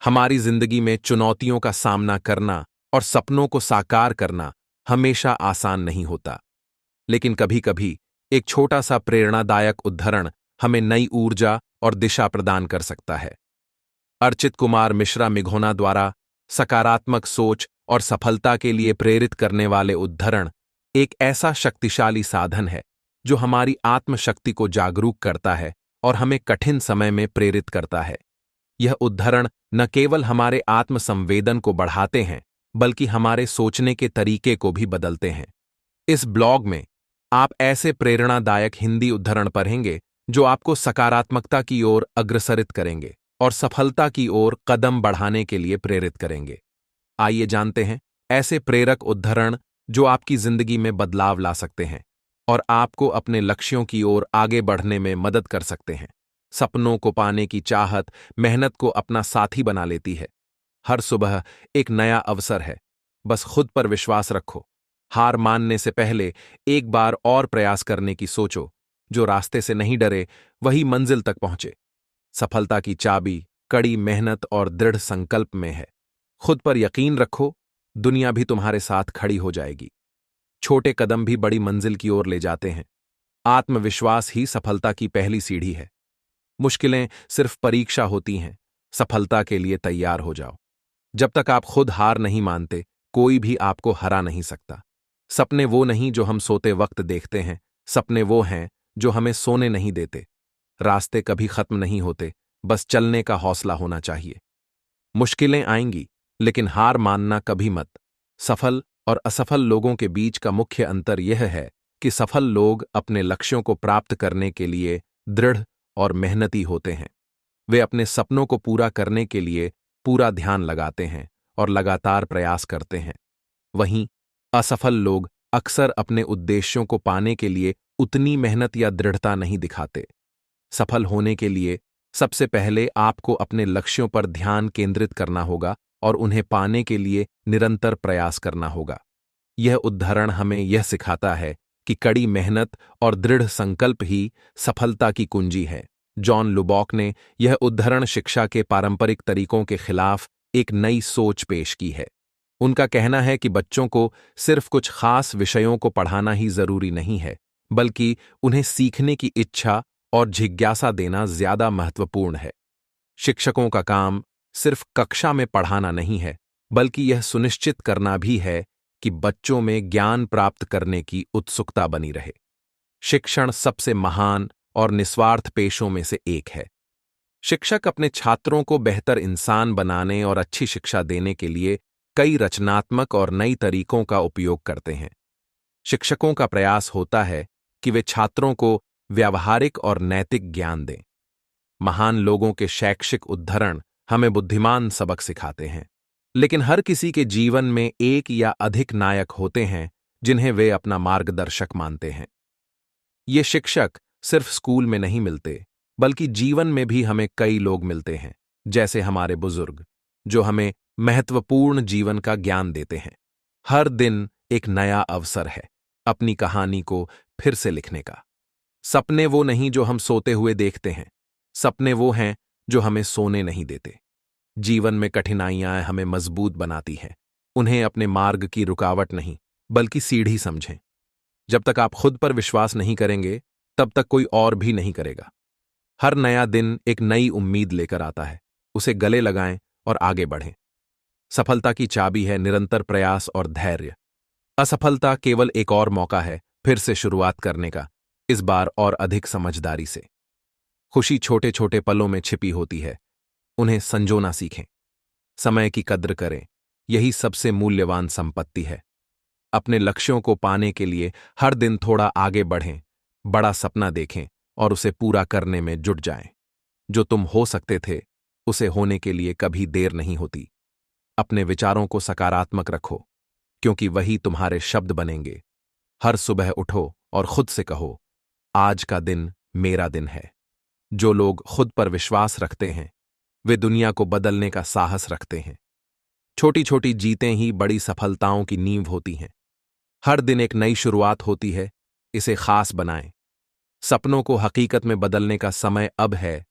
हमारी जिंदगी में चुनौतियों का सामना करना और सपनों को साकार करना हमेशा आसान नहीं होता, लेकिन कभी-कभी एक छोटा सा प्रेरणादायक उद्धरण हमें नई ऊर्जा और दिशा प्रदान कर सकता है। अर्चित कुमार मिश्रा मिघोना द्वारा सकारात्मक सोच और सफलता के लिए प्रेरित करने वाले उद्धरण एक ऐसा शक्तिशाली साधन है जो हमारी आत्मशक्ति को जागरूक करता है और हमें कठिन समय में प्रेरित करता है। यह उद्धरण न केवल हमारे आत्मसंवेदन को बढ़ाते हैं, बल्कि हमारे सोचने के तरीके को भी बदलते हैं। इस ब्लॉग में आप ऐसे प्रेरणादायक हिंदी उद्धरण पढ़ेंगे जो आपको सकारात्मकता की ओर अग्रसरित करेंगे और सफलता की ओर कदम बढ़ाने के लिए प्रेरित करेंगे। आइए जानते हैं ऐसे प्रेरक उद्धरण जो आपकी जिंदगी में बदलाव ला सकते हैं और आपको अपने लक्ष्यों की ओर आगे बढ़ने में मदद कर सकते हैं। सपनों को पाने की चाहत मेहनत को अपना साथी बना लेती है। हर सुबह एक नया अवसर है, बस खुद पर विश्वास रखो। हार मानने से पहले एक बार और प्रयास करने की सोचो। जो रास्ते से नहीं डरे वही मंजिल तक पहुंचे। सफलता की चाबी कड़ी मेहनत और दृढ़ संकल्प में है। खुद पर यकीन रखो, दुनिया भी तुम्हारे साथ खड़ी हो जाएगी। छोटे कदम भी बड़ी मंजिल की ओर ले जाते हैं। आत्मविश्वास ही सफलता की पहली सीढ़ी है। मुश्किलें सिर्फ परीक्षा होती हैं, सफलता के लिए तैयार हो जाओ। जब तक आप खुद हार नहीं मानते, कोई भी आपको हरा नहीं सकता। सपने वो नहीं जो हम सोते वक्त देखते हैं, सपने वो हैं जो हमें सोने नहीं देते। रास्ते कभी खत्म नहीं होते, बस चलने का हौसला होना चाहिए। मुश्किलें आएंगी, लेकिन हार मानना कभी मत। सफल और असफल लोगों के बीच का मुख्य अंतर यह है कि सफल लोग अपने लक्ष्यों को प्राप्त करने के लिए दृढ़ और मेहनती होते हैं। वे अपने सपनों को पूरा करने के लिए पूरा ध्यान लगाते हैं और लगातार प्रयास करते हैं। वहीं असफल लोग अक्सर अपने उद्देश्यों को पाने के लिए उतनी मेहनत या दृढ़ता नहीं दिखाते। सफल होने के लिए सबसे पहले आपको अपने लक्ष्यों पर ध्यान केंद्रित करना होगा और उन्हें पाने के लिए निरंतर प्रयास करना होगा। यह उद्धरण हमें यह सिखाता है कि कड़ी मेहनत और दृढ़ संकल्प ही सफलता की कुंजी है। जॉन लुबॉक ने यह उद्धरण शिक्षा के पारंपरिक तरीकों के खिलाफ एक नई सोच पेश की है। उनका कहना है कि बच्चों को सिर्फ कुछ खास विषयों को पढ़ाना ही जरूरी नहीं है, बल्कि उन्हें सीखने की इच्छा और जिज्ञासा देना ज्यादा महत्वपूर्ण है। शिक्षकों का काम सिर्फ कक्षा में पढ़ाना नहीं है, बल्कि यह सुनिश्चित करना भी है कि बच्चों में ज्ञान प्राप्त करने की उत्सुकता बनी रहे। शिक्षण सबसे महान और निस्वार्थ पेशों में से एक है। शिक्षक अपने छात्रों को बेहतर इंसान बनाने और अच्छी शिक्षा देने के लिए कई रचनात्मक और नई तरीकों का उपयोग करते हैं। शिक्षकों का प्रयास होता है कि वे छात्रों को व्यावहारिक और नैतिक ज्ञान दें। महान लोगों के शैक्षिक उद्धरण हमें बुद्धिमान सबक सिखाते हैं, लेकिन हर किसी के जीवन में एक या अधिक नायक होते हैं जिन्हें वे अपना मार्गदर्शक मानते हैं। ये शिक्षक सिर्फ स्कूल में नहीं मिलते, बल्कि जीवन में भी हमें कई लोग मिलते हैं, जैसे हमारे बुजुर्ग, जो हमें महत्वपूर्ण जीवन का ज्ञान देते हैं। हर दिन एक नया अवसर है अपनी कहानी को फिर से लिखने का। सपने वो नहीं जो हम सोते हुए देखते हैं, सपने वो हैं जो हमें सोने नहीं देते। जीवन में कठिनाइयां हमें मजबूत बनाती हैं। उन्हें अपने मार्ग की रुकावट नहीं, बल्कि सीढ़ी समझें। जब तक आप खुद पर विश्वास नहीं करेंगे, तब तक कोई और भी नहीं करेगा। हर नया दिन एक नई उम्मीद लेकर आता है। उसे गले लगाएं और आगे बढ़ें। सफलता की चाबी है निरंतर प्रयास और धैर्य। असफलता केवल एक और मौका है फिर से शुरुआत करने का, इस बार और अधिक समझदारी से। खुशी छोटे छोटे पलों में छिपी होती है, उन्हें संजोना सीखें। समय की कद्र करें, यही सबसे मूल्यवान संपत्ति है। अपने लक्ष्यों को पाने के लिए हर दिन थोड़ा आगे बढ़ें, बड़ा सपना देखें और उसे पूरा करने में जुट जाएं। जो तुम हो सकते थे, उसे होने के लिए कभी देर नहीं होती। अपने विचारों को सकारात्मक रखो, क्योंकि वही तुम्हारे शब्द बनेंगे। हर सुबह उठो और खुद से कहो, आज का दिन मेरा दिन है। जो लोग खुद पर विश्वास रखते हैं, वे दुनिया को बदलने का साहस रखते हैं। छोटी छोटी जीतें ही बड़ी सफलताओं की नींव होती हैं। हर दिन एक नई शुरुआत होती है, इसे खास बनाएं। सपनों को हकीकत में बदलने का समय अब है,